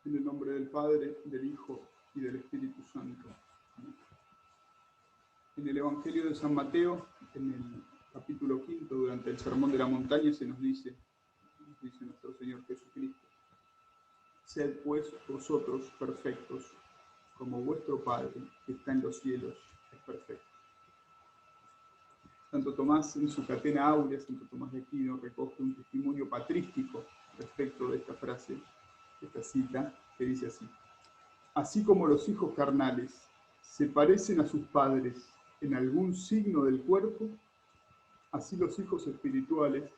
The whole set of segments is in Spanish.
En el nombre del Padre, del Hijo y del Espíritu Santo. Amén. En el Evangelio de San Mateo, en el capítulo 5, durante el Sermón de la Montaña, se nos dice nuestro Señor Jesucristo: sed pues vosotros perfectos, como vuestro Padre que está en los cielos es perfecto. Santo Tomás, en su Catena Áurea, Santo Tomás de Aquino, recoge un testimonio patrístico respecto de esta frase, esta cita, que dice así: así como los hijos carnales se parecen a sus padres en algún signo del cuerpo, así los hijos espirituales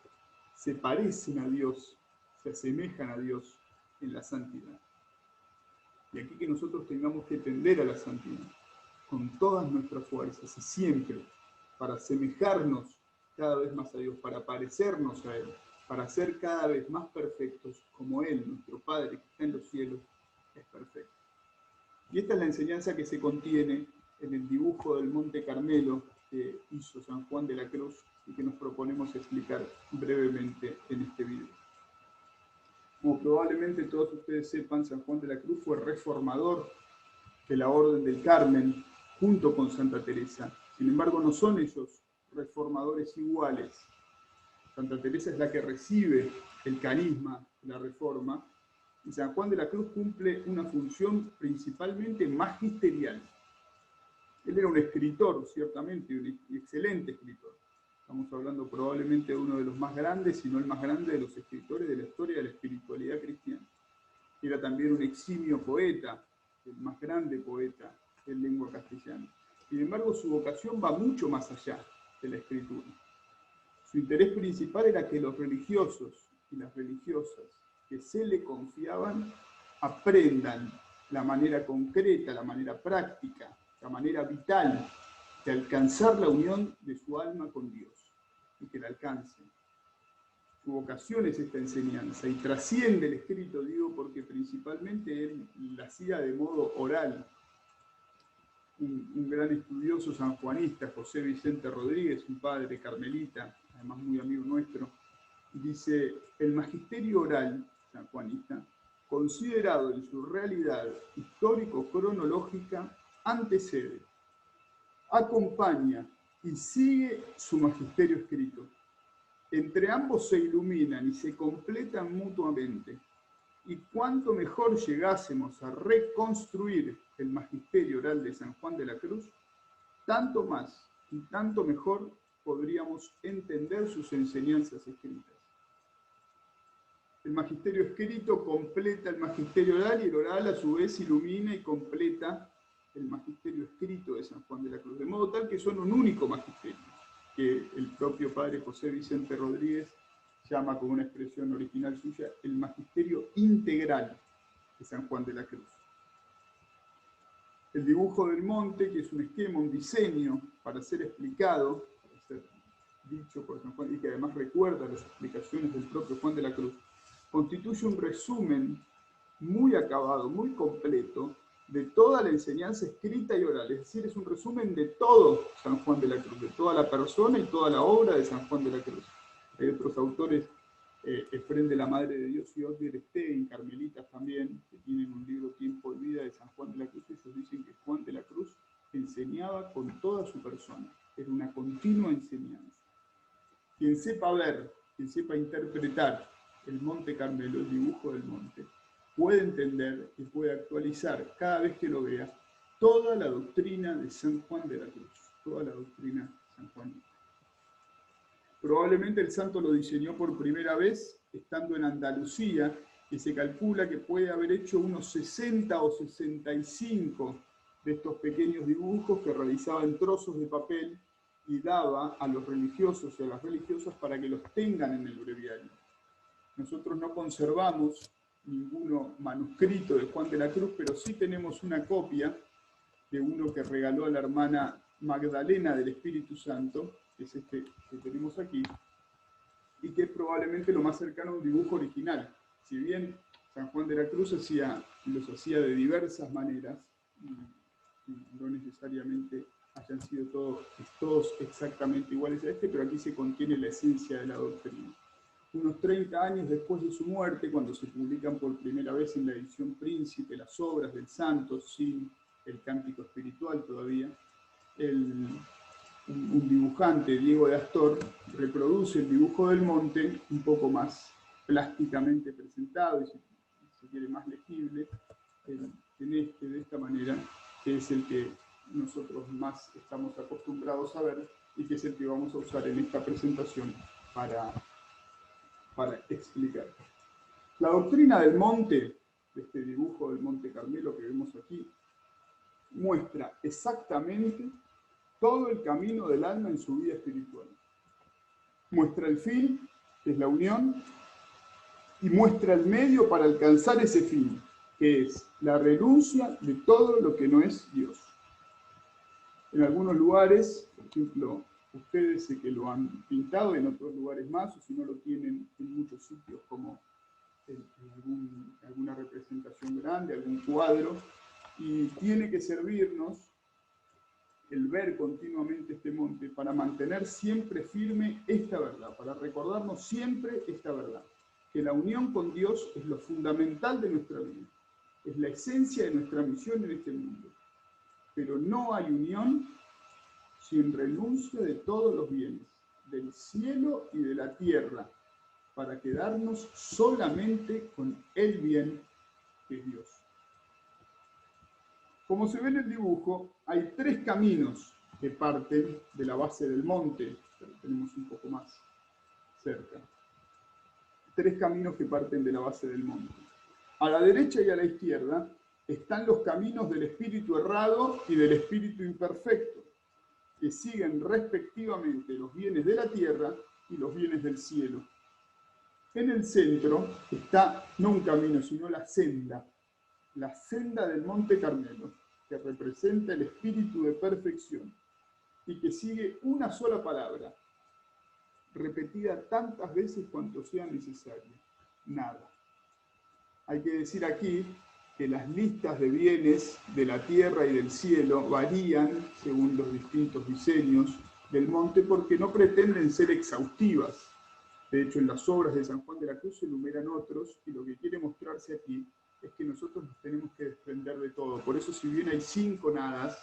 se parecen a Dios, se asemejan a Dios en la santidad. Y aquí que nosotros tengamos que tender a la santidad con todas nuestras fuerzas y siempre para asemejarnos cada vez más a Dios, para parecernos a Él, para ser cada vez más perfectos como Él, nuestro Padre que está en los cielos, es perfecto. Y esta es la enseñanza que se contiene en el dibujo del Monte Carmelo que hizo San Juan de la Cruz y que nos proponemos explicar brevemente en este video. Como probablemente todos ustedes sepan, San Juan de la Cruz fue reformador de la Orden del Carmen junto con Santa Teresa. Sin embargo, no son ellos reformadores iguales. Santa Teresa es la que recibe el carisma de la reforma, y San Juan de la Cruz cumple una función principalmente magisterial. Él era un escritor, ciertamente, un excelente escritor. Estamos hablando probablemente de uno de los más grandes, si no el más grande de los escritores de la historia de la espiritualidad cristiana. Era también un eximio poeta, el más grande poeta en lengua castellana. Sin embargo, su vocación va mucho más allá de la escritura. Su interés principal era que los religiosos y las religiosas que se le confiaban aprendan la manera concreta, la manera práctica, la manera vital de alcanzar la unión de su alma con Dios y que la alcancen. Su vocación es esta enseñanza y trasciende el escrito, digo, porque principalmente él la hacía de modo oral. Un gran estudioso sanjuanista, José Vicente Rodríguez, un padre carmelita, además muy amigo nuestro, dice: el magisterio oral sanjuanista, considerado en su realidad histórico-cronológica, antecede, acompaña y sigue su magisterio escrito. Entre ambos se iluminan y se completan mutuamente. Y cuanto mejor llegásemos a reconstruir el magisterio oral de San Juan de la Cruz, tanto más y tanto mejor podríamos entender sus enseñanzas escritas. El magisterio escrito completa el magisterio oral y el oral a su vez ilumina y completa el magisterio escrito de San Juan de la Cruz, de modo tal que son un único magisterio, que el propio padre José Vicente Rodríguez llama, con una expresión original suya, el magisterio integral de San Juan de la Cruz. El dibujo del monte, que es un esquema, un diseño para ser explicado, para ser dicho por San Juan, y que además recuerda las explicaciones del propio Juan de la Cruz, constituye un resumen muy acabado, muy completo, de toda la enseñanza escrita y oral. Es decir, es un resumen de todo San Juan de la Cruz, de toda la persona y toda la obra de San Juan de la Cruz. Hay otros autores, Efrén de la Madre de Dios y Osdir Stein, carmelitas también, que tienen un libro, Tiempo y Vida, de San Juan de la Cruz. Ellos dicen que Juan de la Cruz enseñaba con toda su persona. Era una continua enseñanza. Quien sepa ver, quien sepa interpretar el Monte Carmelo, el dibujo del monte, puede entender y puede actualizar cada vez que lo vea toda la doctrina de San Juan de la Cruz, toda la doctrina sanjuanista. Probablemente el santo lo diseñó por primera vez estando en Andalucía, y se calcula que puede haber hecho unos 60 o 65 de estos pequeños dibujos que realizaba en trozos de papel y daba a los religiosos y a las religiosas para que los tengan en el breviario. Nosotros no conservamos ninguno manuscrito de Juan de la Cruz, pero sí tenemos una copia de uno que regaló a la hermana Magdalena del Espíritu Santo, que es este que tenemos aquí, y que es probablemente lo más cercano a un dibujo original. Si bien San Juan de la Cruz los hacía de diversas maneras, y no necesariamente hayan sido todos exactamente iguales a este, pero aquí se contiene la esencia de la doctrina. unos 30 años después de su muerte, cuando se publican por primera vez en la edición Príncipe las obras del santo, sin el cántico espiritual todavía, un dibujante, Diego de Astor, reproduce el dibujo del monte un poco más plásticamente presentado y si se quiere más legible, de esta manera, que es el que nosotros más estamos acostumbrados a ver y que es el que vamos a usar en esta presentación para explicar. La doctrina del monte, de este dibujo del Monte Carmelo que vemos aquí, muestra exactamente todo el camino del alma en su vida espiritual. Muestra el fin, que es la unión, y muestra el medio para alcanzar ese fin, que es la renuncia de todo lo que no es Dios. En algunos lugares, por ejemplo, ustedes sé que lo han pintado, en otros lugares más, o si no lo tienen en muchos sitios como en alguna representación grande, algún cuadro, y tiene que servirnos el ver continuamente este monte para mantener siempre firme esta verdad, para recordarnos siempre esta verdad, que la unión con Dios es lo fundamental de nuestra vida, es la esencia de nuestra misión en este mundo. Pero no hay unión sin renuncia de todos los bienes, del cielo y de la tierra, para quedarnos solamente con el bien que es Dios. Como se ve en el dibujo, hay 3 caminos que parten de la base del monte, que lo tenemos un poco más cerca. 3 caminos que parten de la base del monte. A la derecha y a la izquierda están los caminos del espíritu errado y del espíritu imperfecto, que siguen respectivamente los bienes de la tierra y los bienes del cielo. En el centro está no un camino, sino la senda del Monte Carmelo, que representa el espíritu de perfección y que sigue una sola palabra, repetida tantas veces cuanto sea necesario: nada. Hay que decir aquí que las listas de bienes de la tierra y del cielo varían según los distintos diseños del monte porque no pretenden ser exhaustivas. De hecho, en las obras de San Juan de la Cruz se enumeran otros, y lo que quiere mostrarse aquí es que nosotros nos tenemos que desprender de todo. Por eso, si bien hay 5 nadas,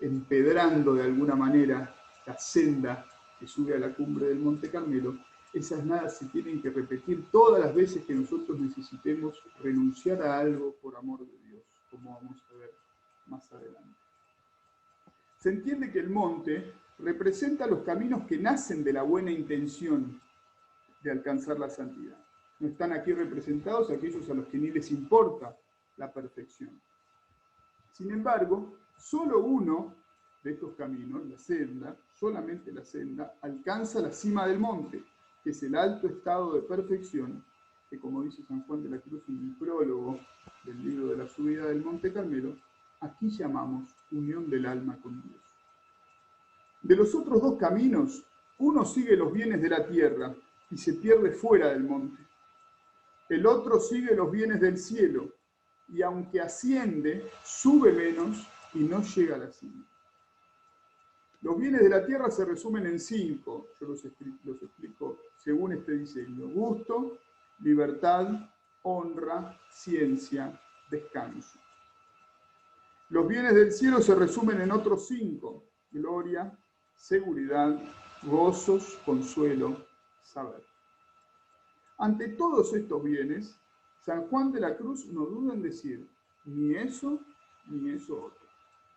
empedrando de alguna manera la senda que sube a la cumbre del Monte Carmelo, esas nadas se tienen que repetir todas las veces que nosotros necesitemos renunciar a algo por amor de Dios, como vamos a ver más adelante. Se entiende que el monte representa los caminos que nacen de la buena intención de alcanzar la santidad. No están aquí representados aquellos a los que ni les importa la perfección. Sin embargo, solo uno de estos caminos, la senda, solamente la senda, alcanza la cima del monte, que es el alto estado de perfección, que como dice San Juan de la Cruz en el prólogo del libro de la subida del Monte Carmelo, aquí llamamos unión del alma con Dios. De los otros 2 caminos, uno sigue los bienes de la tierra y se pierde fuera del monte. El otro sigue los bienes del cielo y aunque asciende, sube menos y no llega a la cima. Los bienes de la tierra se resumen en 5, yo los explico según este diseño: gusto, libertad, honra, ciencia, descanso. Los bienes del cielo se resumen en otros 5, gloria, seguridad, gozos, consuelo, saber. Ante todos estos bienes, San Juan de la Cruz no duda en decir: ni eso otro,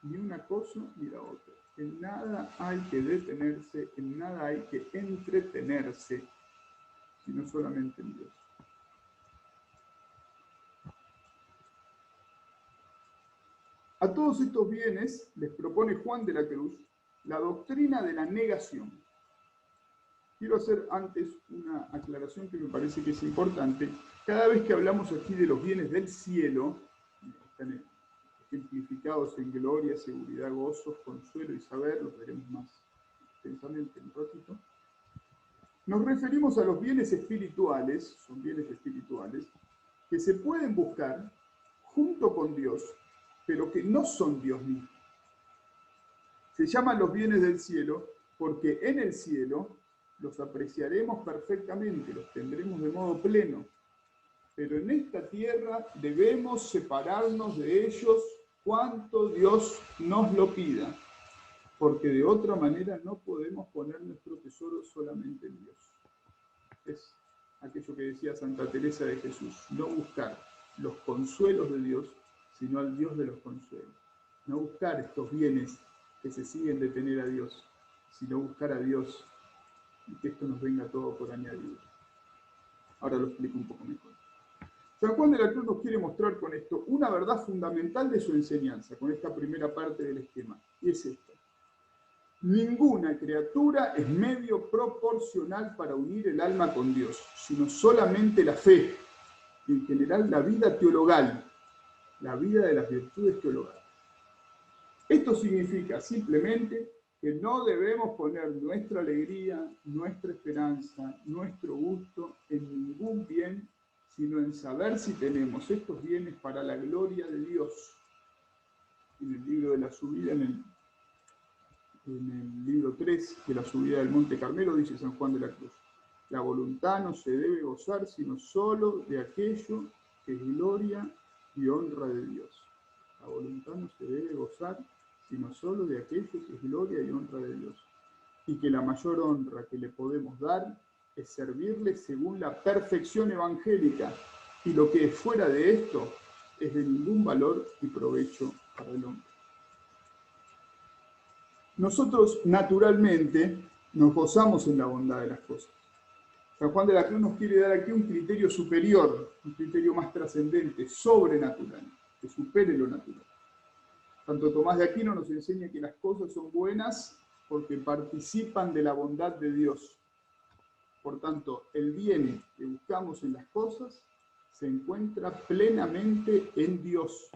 ni una cosa ni la otra. En nada hay que detenerse, en nada hay que entretenerse, sino solamente en Dios. A todos estos bienes les propone Juan de la Cruz la doctrina de la negación. Quiero hacer antes una aclaración que me parece que es importante. Cada vez que hablamos aquí de los bienes del cielo, están ejemplificados en gloria, seguridad, gozos, consuelo y saber, los veremos más intensamente en un ratito, nos referimos a los bienes espirituales, son bienes espirituales, que se pueden buscar junto con Dios, pero que no son Dios mismo. Se llaman los bienes del cielo porque en el cielo los apreciaremos perfectamente, los tendremos de modo pleno. Pero en esta tierra debemos separarnos de ellos cuanto Dios nos lo pida, porque de otra manera no podemos poner nuestro tesoro solamente en Dios. Es aquello que decía Santa Teresa de Jesús, no buscar los consuelos de Dios, sino al Dios de los consuelos. No buscar estos bienes que se siguen de tener a Dios, sino buscar a Dios y que esto nos venga todo por añadido. Ahora lo explico un poco mejor. San Juan de la Cruz nos quiere mostrar con esto una verdad fundamental de su enseñanza, con esta primera parte del esquema, y es esta. Ninguna criatura es medio proporcional para unir el alma con Dios, sino solamente la fe, y en general la vida teologal, la vida de las virtudes teologales. Esto significa simplemente que no debemos poner nuestra alegría, nuestra esperanza, nuestro gusto en ningún bien, sino en saber si tenemos estos bienes para la gloria de Dios. En el libro de la subida, en el libro 3 de la subida del Monte Carmelo, dice San Juan de la Cruz, la voluntad no se debe gozar sino solo de aquello que es gloria y honra de Dios. La voluntad no se debe gozar sino solo de aquello que es gloria y honra de Dios. Y que la mayor honra que le podemos dar es servirle según la perfección evangélica, y lo que es fuera de esto es de ningún valor y provecho para el hombre. Nosotros, naturalmente, nos gozamos en la bondad de las cosas. San Juan de la Cruz nos quiere dar aquí un criterio superior, un criterio más trascendente, sobrenatural, que supere lo natural. Santo Tomás de Aquino nos enseña que las cosas son buenas porque participan de la bondad de Dios. Por tanto, el bien que buscamos en las cosas se encuentra plenamente en Dios.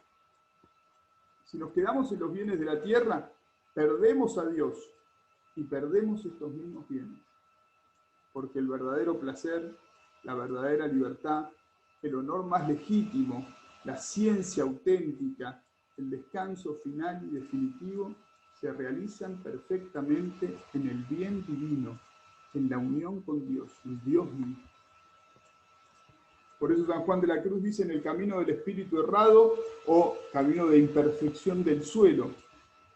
Si nos quedamos en los bienes de la tierra, perdemos a Dios y perdemos estos mismos bienes. Porque el verdadero placer, la verdadera libertad, el honor más legítimo, la ciencia auténtica, el descanso final y definitivo, se realizan perfectamente en el bien divino, en la unión con Dios, el Dios mismo. Por eso San Juan de la Cruz dice en el camino del espíritu errado o camino de imperfección del suelo,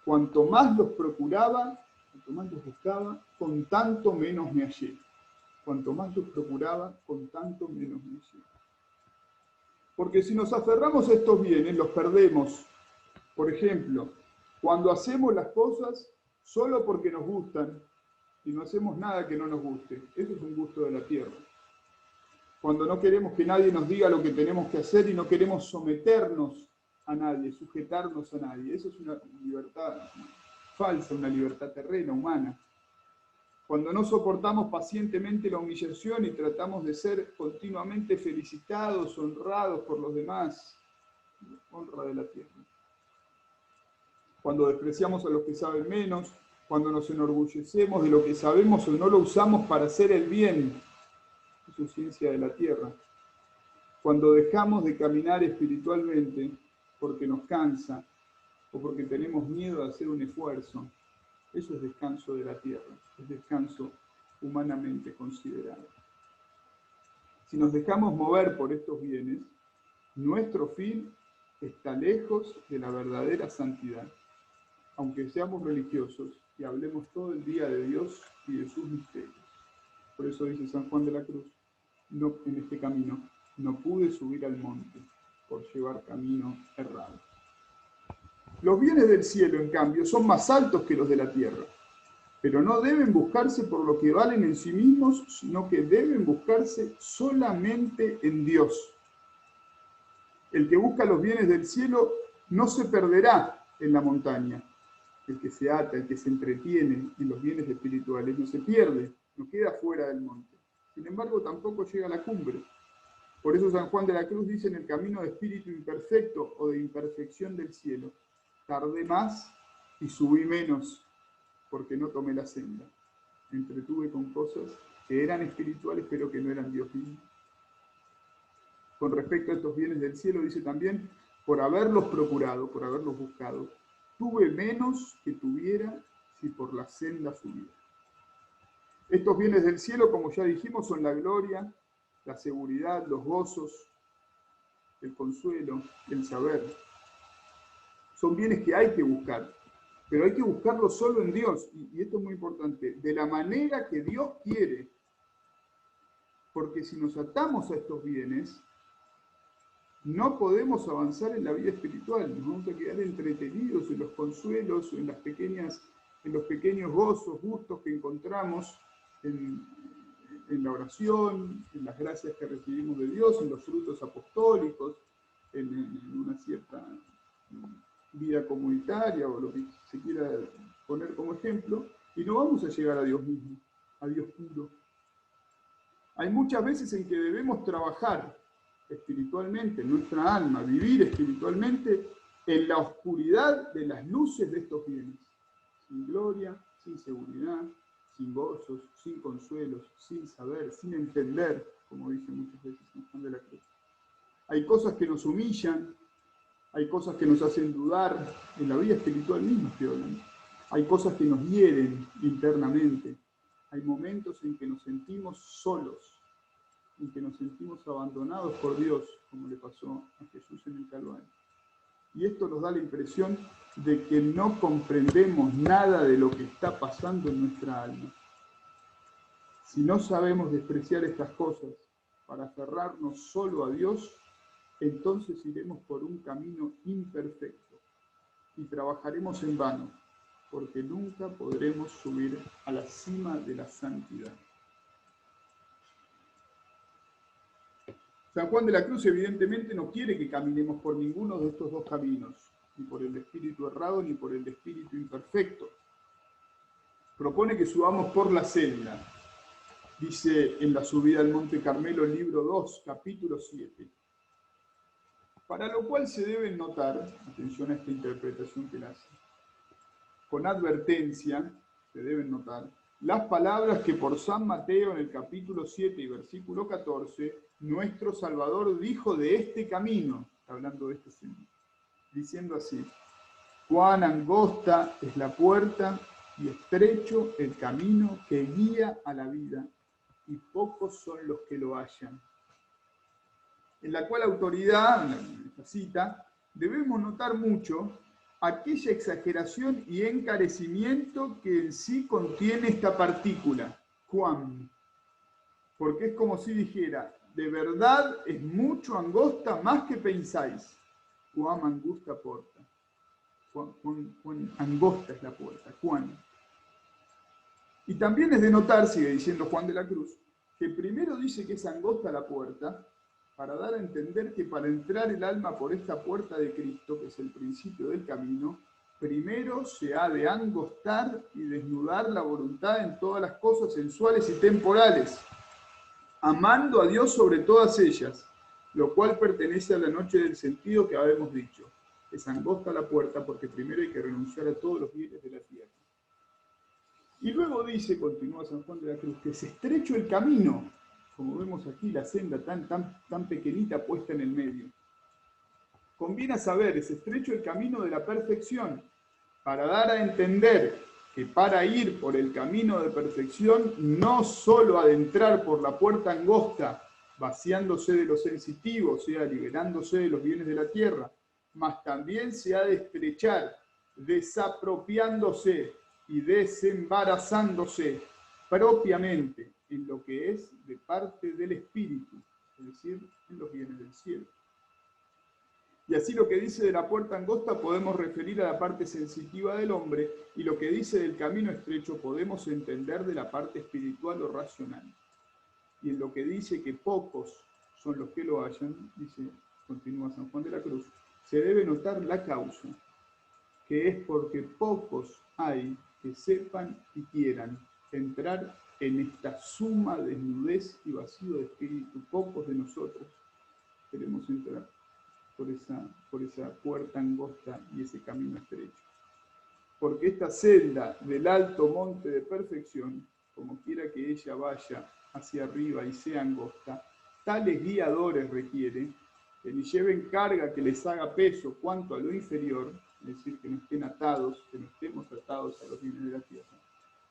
cuanto más los procuraba, cuanto más los buscaba, con tanto menos me hallé. Cuanto más los procuraba, con tanto menos me hallé. Porque si nos aferramos a estos bienes, los perdemos. Por ejemplo, cuando hacemos las cosas solo porque nos gustan y no hacemos nada que no nos guste, eso es un gusto de la tierra. Cuando no queremos que nadie nos diga lo que tenemos que hacer y no queremos someternos a nadie, sujetarnos a nadie, eso es una libertad falsa, una libertad terrena, humana. Cuando no soportamos pacientemente la humillación y tratamos de ser continuamente felicitados, honrados por los demás, honra de la tierra. Cuando despreciamos a los que saben menos, cuando nos enorgullecemos de lo que sabemos o no lo usamos para hacer el bien, eso es ciencia de la tierra. Cuando dejamos de caminar espiritualmente porque nos cansa o porque tenemos miedo de hacer un esfuerzo, eso es descanso de la tierra, es descanso humanamente considerado. Si nos dejamos mover por estos bienes, nuestro fin está lejos de la verdadera santidad, aunque seamos religiosos y hablemos todo el día de Dios y de sus misterios. Por eso dice San Juan de la Cruz, no, en este camino no pude subir al monte por llevar camino errado. Los bienes del cielo, en cambio, son más altos que los de la tierra, pero no deben buscarse por lo que valen en sí mismos, sino que deben buscarse solamente en Dios. El que busca los bienes del cielo no se perderá en la montaña. El que se ata, el que se entretiene en los bienes espirituales, no se pierde, no queda fuera del monte. Sin embargo, tampoco llega a la cumbre. Por eso San Juan de la Cruz dice en el camino de espíritu imperfecto o de imperfección del cielo, tardé más y subí menos, porque no tomé la senda. Me entretuve con cosas que eran espirituales, pero que no eran Dios mismo. Con respecto a estos bienes del cielo, dice también, por haberlos procurado, por haberlos buscado, tuve menos que tuviera si por la senda subiera. Estos bienes del cielo, como ya dijimos, son la gloria, la seguridad, los gozos, el consuelo, el saber. Son bienes que hay que buscar, pero hay que buscarlo solo en Dios. Y esto es muy importante, de la manera que Dios quiere. Porque si nos atamos a estos bienes, no podemos avanzar en la vida espiritual. Nos vamos a quedar entretenidos en los consuelos, en los pequeños gozos, gustos que encontramos en la oración, en las gracias que recibimos de Dios, en los frutos apostólicos, en una cierta vida comunitaria o lo que se quiera poner como ejemplo, y no vamos a llegar a Dios mismo, a Dios puro. Hay muchas veces en que debemos trabajar espiritualmente en nuestra alma, vivir espiritualmente en la oscuridad de las luces de estos bienes, sin gloria, sin seguridad, sin gozos, sin consuelos, sin saber, sin entender, como dice muchas veces en Juan de la Cruz. Hay cosas que nos humillan, hay cosas que nos hacen dudar, en la vida espiritual misma estoy hablando. Hay cosas que nos hieren internamente. Hay momentos en que nos sentimos solos, en que nos sentimos abandonados por Dios, como le pasó a Jesús en el Calvario. Y esto nos da la impresión de que no comprendemos nada de lo que está pasando en nuestra alma. Si no sabemos despreciar estas cosas para aferrarnos solo a Dios, entonces iremos por un camino imperfecto y trabajaremos en vano, porque nunca podremos subir a la cima de la santidad. San Juan de la Cruz evidentemente no quiere que caminemos por ninguno de estos dos caminos, ni por el espíritu errado ni por el espíritu imperfecto. Propone que subamos por la senda, dice en la subida al Monte Carmelo, libro 2, capítulo 7. Para lo cual se deben notar, atención a esta interpretación que la hace, con advertencia, se deben notar, las palabras que por San Mateo en el capítulo 7 y versículo 14, nuestro Salvador dijo de este camino, hablando de este sendero, diciendo así: cuán angosta es la puerta y estrecho el camino que guía a la vida, y pocos son los que lo hallan. En la cual autoridad, en esta cita, debemos notar mucho aquella exageración y encarecimiento que en sí contiene esta partícula, cuán. Porque es como si dijera, de verdad es mucho angosta más que pensáis. Cuán angosta porta. Cuán angosta es la puerta, cuán. Y también es de notar, sigue diciendo Juan de la Cruz, que primero dice que es angosta la puerta, para dar a entender que para entrar el alma por esta puerta de Cristo, que es el principio del camino, primero se ha de angostar y desnudar la voluntad en todas las cosas sensuales y temporales, amando a Dios sobre todas ellas, lo cual pertenece a la noche del sentido que habíamos dicho. Es angosta la puerta porque primero hay que renunciar a todos los bienes de la tierra. Y luego dice, continúa San Juan de la Cruz, que es estrecho el camino, como vemos aquí, la senda tan pequeñita puesta en el medio. Conviene saber, es estrecho el camino de la perfección, para dar a entender que para ir por el camino de perfección, no solo adentrar por la puerta angosta, vaciándose de lo sensitivo, o sea, liberándose de los bienes de la tierra, mas también se ha de estrechar, desapropiándose y desembarazándose propiamente en lo que es de parte del Espíritu, es decir, en los bienes del cielo. Y así lo que dice de la puerta angosta podemos referir a la parte sensitiva del hombre, y lo que dice del camino estrecho podemos entender de la parte espiritual o racional. Y en lo que dice que pocos son los que lo hallan, dice, continúa San Juan de la Cruz, se debe notar la causa, que es porque pocos hay que sepan y quieran entrar en esta suma desnudez y vacío de espíritu. Pocos de nosotros queremos entrar por esa puerta angosta y ese camino estrecho. Porque esta senda del alto monte de perfección, como quiera que ella vaya hacia arriba y sea angosta, tales guiadores requiere que ni lleven carga que les haga peso cuanto a lo inferior, es decir, que no estén atados, que no estemos atados a los bienes de la tierra,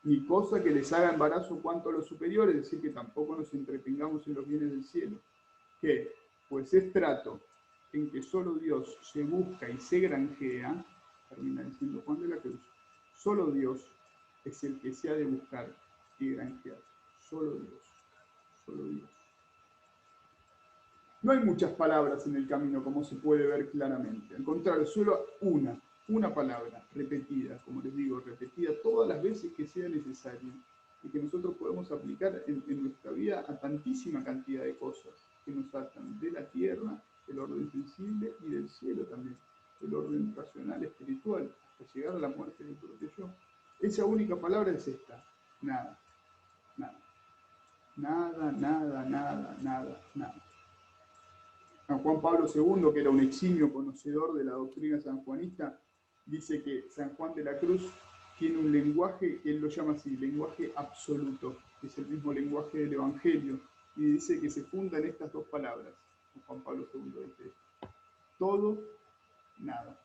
ni cosa que les haga embarazo cuanto a los superiores, es decir, que tampoco nos entrepingamos en los bienes del cielo. ¿Qué? Pues es trato en que solo Dios se busca y se granjea, termina diciendo Juan de la Cruz, solo Dios es el que se ha de buscar y granjear. Solo Dios. Solo Dios. No hay muchas palabras en el camino, como se puede ver claramente. Al contrario, solo una palabra repetida, como les digo, repetida todas las veces que sea necesario y que nosotros podemos aplicar en nuestra vida a tantísima cantidad de cosas que nos atan de la tierra, del orden sensible y del cielo también, del orden racional, espiritual, hasta llegar a la muerte del propio yo. Esa única palabra es esta: nada, nada, nada, nada, nada, nada, nada. San Juan Pablo II, que era un eximio conocedor de la doctrina sanjuanista, dice que San Juan de la Cruz tiene un lenguaje, él lo llama así, lenguaje absoluto, que es el mismo lenguaje del Evangelio, y dice que se funda en estas dos palabras. San Juan Pablo II dice: todo, nada.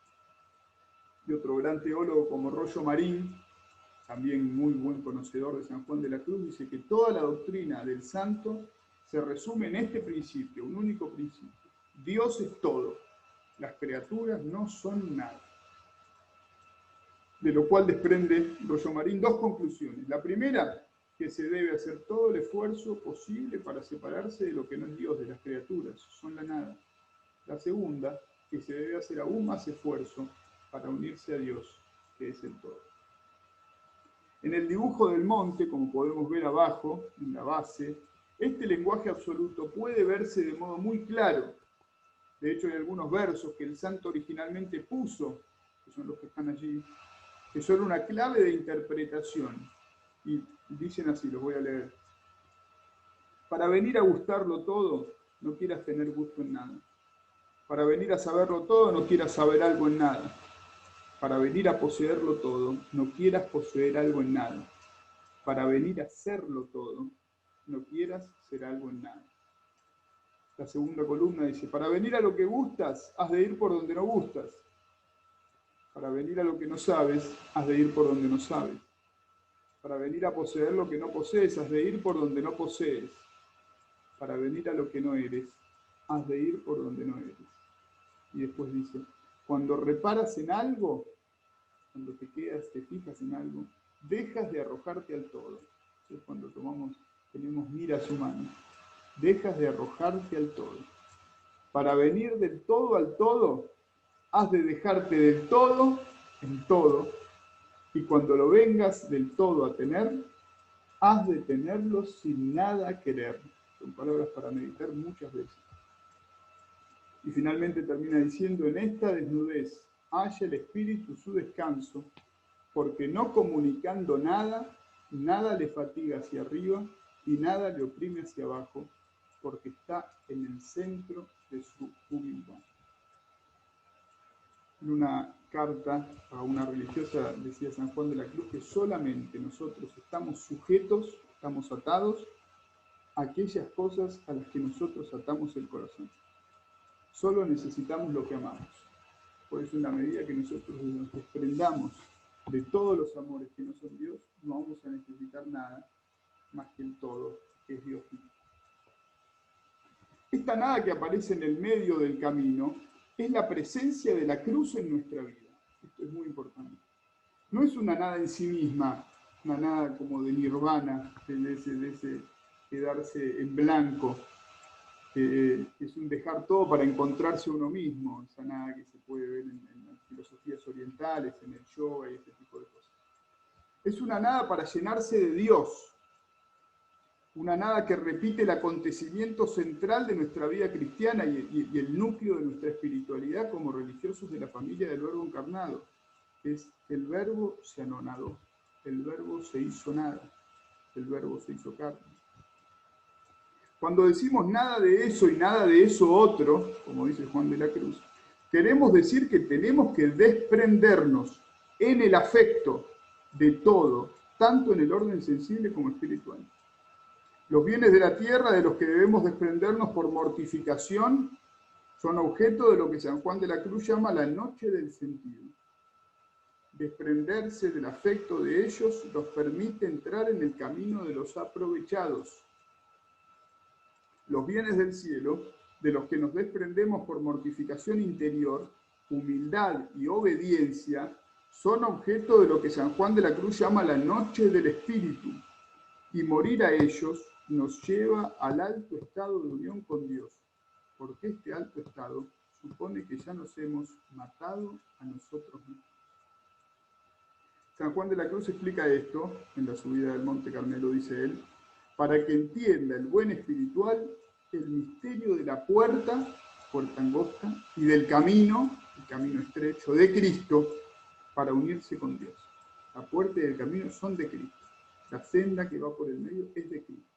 Y otro gran teólogo como Rollo Marín, también muy buen conocedor de San Juan de la Cruz, dice que toda la doctrina del santo se resume en este principio, un único principio: Dios es todo, las criaturas no son nada. De lo cual desprende Rollo Marín dos conclusiones. La primera, que se debe hacer todo el esfuerzo posible para separarse de lo que no es Dios, de las criaturas, son la nada. La segunda, que se debe hacer aún más esfuerzo para unirse a Dios, que es el todo. En el dibujo del monte, como podemos ver abajo, en la base, este lenguaje absoluto puede verse de modo muy claro. De hecho, hay algunos versos que el santo originalmente puso, que son los que están allí, que son una clave de interpretación. Y dicen así, los voy a leer. Para venir a gustarlo todo, no quieras tener gusto en nada. Para venir a saberlo todo, no quieras saber algo en nada. Para venir a poseerlo todo, no quieras poseer algo en nada. Para venir a serlo todo, no quieras ser algo en nada. La segunda columna dice: para venir a lo que gustas, has de ir por donde no gustas. Para venir a lo que no sabes, has de ir por donde no sabes. Para venir a poseer lo que no posees, has de ir por donde no posees. Para venir a lo que no eres, has de ir por donde no eres. Y después dice: cuando reparas en algo, cuando te fijas en algo, dejas de arrojarte al todo. Es cuando tenemos miras humanas. Dejas de arrojarte al todo. Para venir del todo al todo, has de dejarte del todo en todo, y cuando lo vengas del todo a tener, has de tenerlo sin nada querer. Son palabras para meditar muchas veces. Y finalmente termina diciendo: en esta desnudez halla el espíritu su descanso, porque no comunicando nada, nada le fatiga hacia arriba y nada le oprime hacia abajo, porque está en el centro de su humildad. En una carta a una religiosa decía San Juan de la Cruz que solamente nosotros estamos sujetos, estamos atados a aquellas cosas a las que nosotros atamos el corazón. Solo necesitamos lo que amamos. Por eso, en la medida que nosotros nos desprendamos de todos los amores que no son Dios, no vamos a necesitar nada más que el todo, que es Dios mismo. Esta nada que aparece en el medio del camino es la presencia de la cruz en nuestra vida. Esto es muy importante. No es una nada en sí misma, una nada como de nirvana, de ese quedarse en blanco, que es un dejar todo para encontrarse uno mismo, esa nada que se puede ver en las filosofías orientales, en el yoga y ese tipo de cosas. Es una nada para llenarse de Dios, una nada que repite el acontecimiento central de nuestra vida cristiana y el núcleo de nuestra espiritualidad como religiosos de la familia del Verbo encarnado. Es: el Verbo se anonadó, el Verbo se hizo nada, el Verbo se hizo carne. Cuando decimos nada de eso y nada de eso otro, como dice Juan de la Cruz, queremos decir que tenemos que desprendernos en el afecto de todo, tanto en el orden sensible como espiritual. Los bienes de la tierra de los que debemos desprendernos por mortificación son objeto de lo que San Juan de la Cruz llama la noche del sentido. Desprenderse del afecto de ellos los permite entrar en el camino de los aprovechados. Los bienes del cielo, de los que nos desprendemos por mortificación interior, humildad y obediencia, son objeto de lo que San Juan de la Cruz llama la noche del Espíritu, y morir a ellos nos lleva al alto estado de unión con Dios, porque este alto estado supone que ya nos hemos matado a nosotros mismos. San Juan de la Cruz explica esto en la subida del Monte Carmelo, dice él, para que entienda el buen espiritual el misterio de la puerta angosta, y del camino, el camino estrecho, de Cristo, para unirse con Dios. La puerta y el camino son de Cristo. La senda que va por el medio es de Cristo.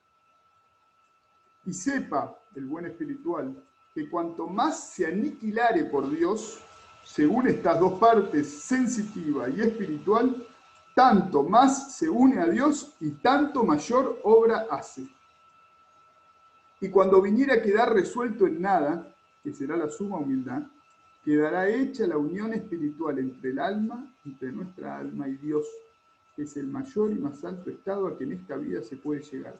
Y sepa el buen espiritual que cuanto más se aniquilare por Dios, según estas dos partes, sensitiva y espiritual, tanto más se une a Dios y tanto mayor obra hace. Y cuando viniera a quedar resuelto en nada, que será la suma humildad, quedará hecha la unión espiritual entre el alma, entre nuestra alma y Dios, que es el mayor y más alto estado a que en esta vida se puede llegar.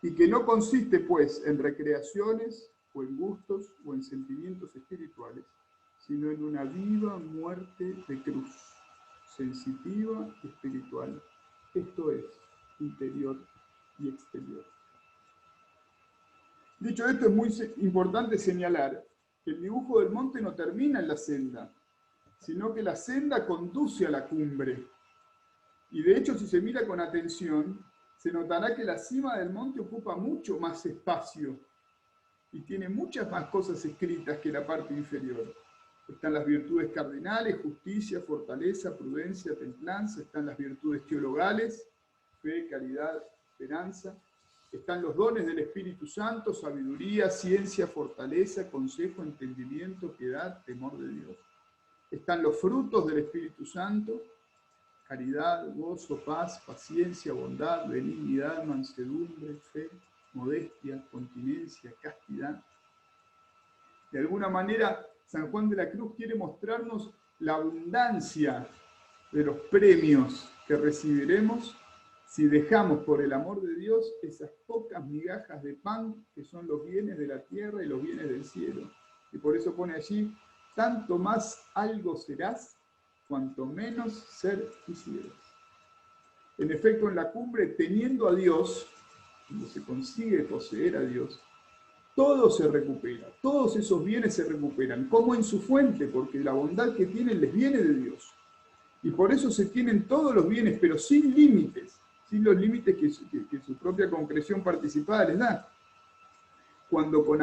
Y que no consiste, pues, en recreaciones, o en gustos, o en sentimientos espirituales, sino en una viva muerte de cruz, sensitiva y espiritual. Esto es, interior y exterior. Dicho esto, es muy importante señalar que el dibujo del monte no termina en la senda, sino que la senda conduce a la cumbre. Y de hecho, si se mira con atención, se notará que la cima del monte ocupa mucho más espacio y tiene muchas más cosas escritas que la parte inferior. Están las virtudes cardinales, justicia, fortaleza, prudencia, templanza, están las virtudes teologales, fe, caridad, esperanza. Están los dones del Espíritu Santo, sabiduría, ciencia, fortaleza, consejo, entendimiento, piedad, temor de Dios. Están los frutos del Espíritu Santo, caridad, gozo, paz, paciencia, bondad, benignidad, mansedumbre, fe, modestia, continencia, castidad. De alguna manera, San Juan de la Cruz quiere mostrarnos la abundancia de los premios que recibiremos si dejamos por el amor de Dios esas pocas migajas de pan que son los bienes de la tierra y los bienes del cielo. Y por eso pone allí, tanto más algo serás, cuanto menos ser quisieras. En efecto, en la cumbre, teniendo a Dios, cuando se consigue poseer a Dios, todo se recupera, todos esos bienes se recuperan, como en su fuente, porque la bondad que tienen les viene de Dios. Y por eso se tienen todos los bienes, pero sin límites, sin los límites que su propia concreción participada les da. Cuando con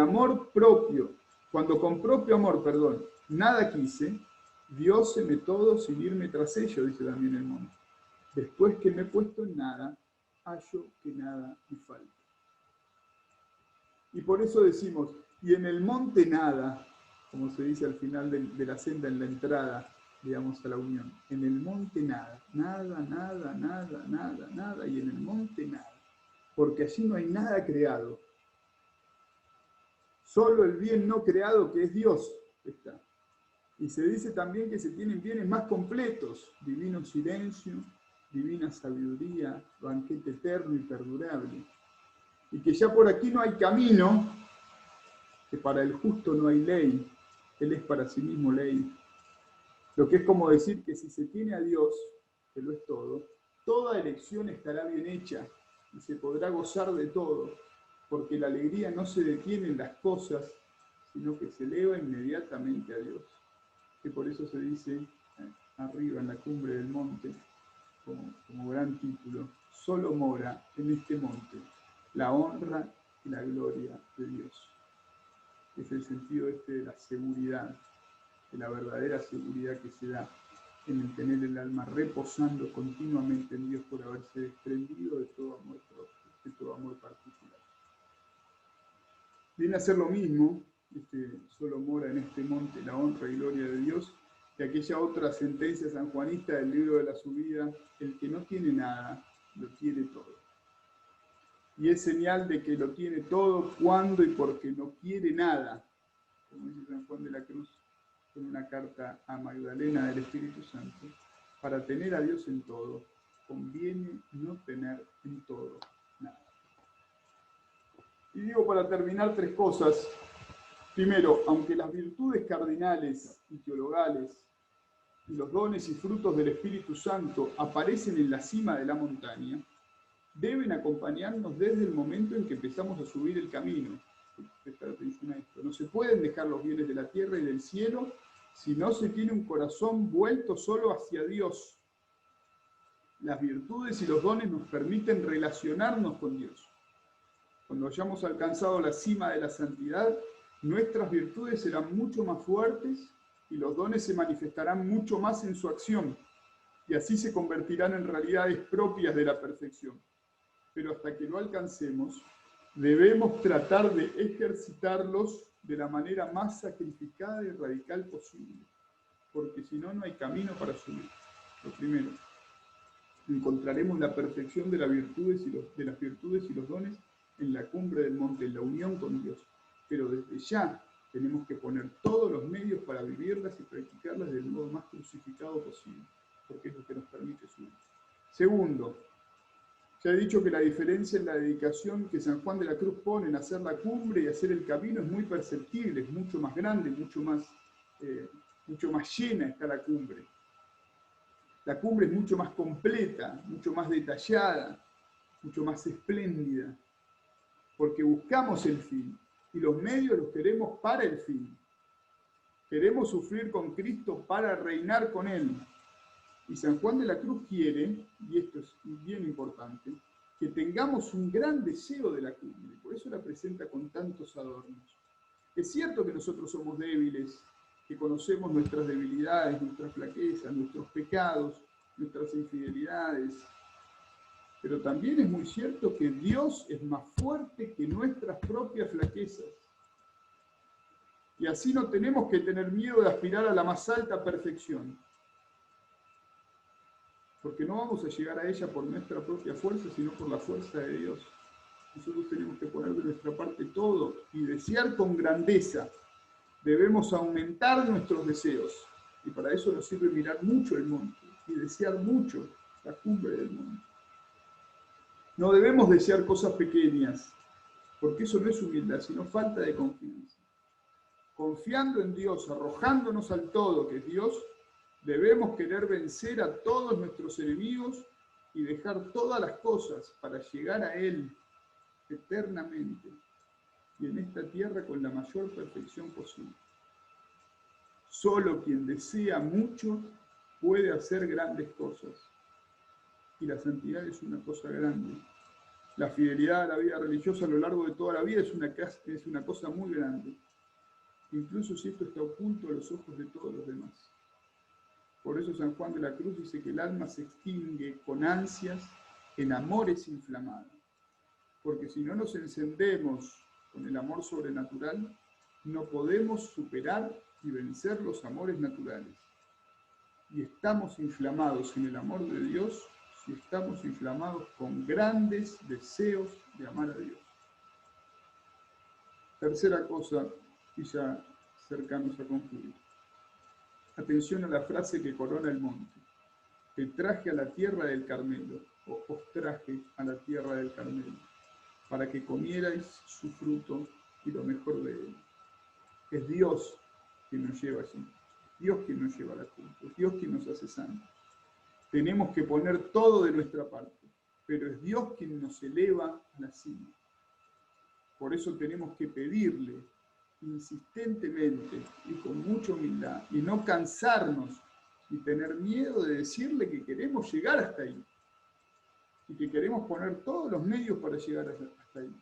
propio amor, nada quise, dióseme todo sin irme tras ello, dice también el monte. Después que me he puesto en nada, hallo que nada me falta. Y por eso decimos, y en el monte nada, como se dice al final de la senda en la entrada, digamos, a la unión. En el monte nada, nada, nada, nada, nada, nada, y en el monte nada. Porque allí no hay nada creado. Solo el bien no creado, que es Dios, está. Y se dice también que se tienen bienes más completos, divino silencio, divina sabiduría, banquete eterno y perdurable. Y que ya por aquí no hay camino, que para el justo no hay ley, él es para sí mismo ley. Lo que es como decir que si se tiene a Dios, que lo es todo, toda elección estará bien hecha y se podrá gozar de todo, porque la alegría no se detiene en las cosas, sino que se eleva inmediatamente a Dios. Que por eso se dice arriba en la cumbre del monte, como gran título, solo mora en este monte la honra y la gloria de Dios. Es el sentido de la seguridad, de la verdadera seguridad que se da en el tener el alma reposando continuamente en Dios por haberse desprendido de todo amor propio, de todo amor particular. Viene a ser lo mismo, solo mora en este monte la honra y gloria de Dios, que aquella otra sentencia sanjuanista del libro de la subida, el que no tiene nada, lo tiene todo. Y es señal de que lo tiene todo cuando y porque no quiere nada, como dice San Juan de la Cruz en una carta a Magdalena del Espíritu Santo, para tener a Dios en todo, conviene no tener en todo nada. Y digo para terminar 3 cosas. Primero, aunque las virtudes cardinales y teologales y los dones y frutos del Espíritu Santo aparecen en la cima de la montaña, deben acompañarnos desde el momento en que empezamos a subir el camino. Prestar atención a esto. No se pueden dejar los bienes de la tierra y del cielo si no se tiene un corazón vuelto solo hacia Dios. Las virtudes y los dones nos permiten relacionarnos con Dios. Cuando hayamos alcanzado la cima de la santidad, nuestras virtudes serán mucho más fuertes y los dones se manifestarán mucho más en su acción, y así se convertirán en realidades propias de la perfección. Pero hasta que lo alcancemos, debemos tratar de ejercitarlos de la manera más sacrificada y radical posible, porque si no, no hay camino para subir. Lo primero, encontraremos la perfección de las virtudes y los dones en la cumbre del monte, en la unión con Dios. Pero desde ya tenemos que poner todos los medios para vivirlas y practicarlas del modo más crucificado posible, porque es lo que nos permite subir. Segundo, ya he dicho que la diferencia en la dedicación que San Juan de la Cruz pone en hacer la cumbre y hacer el camino es muy perceptible, es mucho más grande, mucho más llena está la cumbre. La cumbre es mucho más completa, mucho más detallada, mucho más espléndida, porque buscamos el fin y los medios los queremos para el fin. Queremos sufrir con Cristo para reinar con Él. Y San Juan de la Cruz quiere, y esto es bien importante, que tengamos un gran deseo de la cumbre. Por eso la presenta con tantos adornos. Es cierto que nosotros somos débiles, que conocemos nuestras debilidades, nuestras flaquezas, nuestros pecados, nuestras infidelidades. Pero también es muy cierto que Dios es más fuerte que nuestras propias flaquezas. Y así no tenemos que tener miedo de aspirar a la más alta perfección. Porque no vamos a llegar a ella por nuestra propia fuerza, sino por la fuerza de Dios. Nosotros tenemos que poner de nuestra parte todo y desear con grandeza. Debemos aumentar nuestros deseos. Y para eso nos sirve mirar mucho el monte y desear mucho la cumbre del monte. No debemos desear cosas pequeñas, porque eso no es humildad, sino falta de confianza. Confiando en Dios, arrojándonos al todo, que es Dios, debemos querer vencer a todos nuestros enemigos y dejar todas las cosas para llegar a Él eternamente y en esta tierra con la mayor perfección posible. Solo quien desea mucho puede hacer grandes cosas. Y la santidad es una cosa grande. La fidelidad a la vida religiosa a lo largo de toda la vida es una cosa muy grande. Incluso si esto está oculto a los ojos de todos los demás. Por eso San Juan de la Cruz dice que el alma se extingue con ansias en amores inflamados. Porque si no nos encendemos con el amor sobrenatural, no podemos superar y vencer los amores naturales. Y estamos inflamados en el amor de Dios si estamos inflamados con grandes deseos de amar a Dios. Tercera cosa, y ya cercanos a concluir. Atención a la frase que corona el monte. Te traje a la tierra del Carmelo, o os traje a la tierra del Carmelo, para que comierais su fruto y lo mejor de él. Es Dios quien nos lleva allí, Dios quien nos lleva a la cruz, es Dios quien nos hace santos. Tenemos que poner todo de nuestra parte, pero es Dios quien nos eleva a la cima. Por eso tenemos que pedirle insistentemente y con mucha humildad, y no cansarnos y tener miedo de decirle que queremos llegar hasta ahí, y que queremos poner todos los medios para llegar hasta ahí,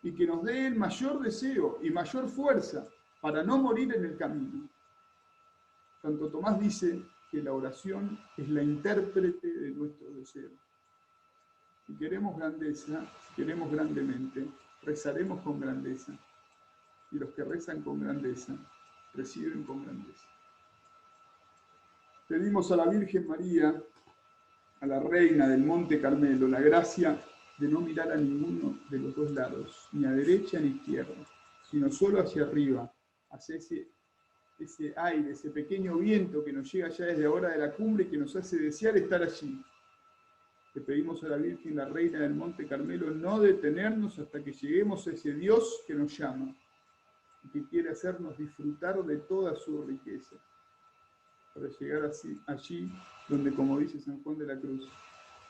y que nos dé el mayor deseo y mayor fuerza para no morir en el camino. Santo Tomás dice que la oración es la intérprete de nuestros deseos. Si queremos grandeza, si queremos grandemente, rezaremos con grandeza. Y los que rezan con grandeza, reciben con grandeza. Pedimos a la Virgen María, a la Reina del Monte Carmelo, la gracia de no mirar a ninguno de los dos lados, ni a derecha ni a izquierda, sino solo hacia arriba, hacia ese ese aire, ese pequeño viento que nos llega ya desde ahora de la cumbre y que nos hace desear estar allí. Le pedimos a la Virgen, la Reina del Monte Carmelo, no detenernos hasta que lleguemos a ese Dios que nos llama y que quiere hacernos disfrutar de toda su riqueza, para llegar así, allí donde, como dice San Juan de la Cruz,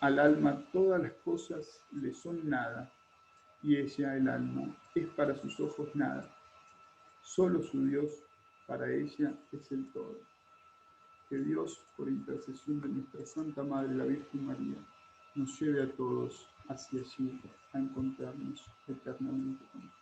al alma todas las cosas le son nada, y ella, el alma, es para sus ojos nada. Solo su Dios para ella es el todo. Que Dios, por intercesión de nuestra Santa Madre, la Virgen María, nos lleve a todos hacia allí a encontrarnos eternamente con Él.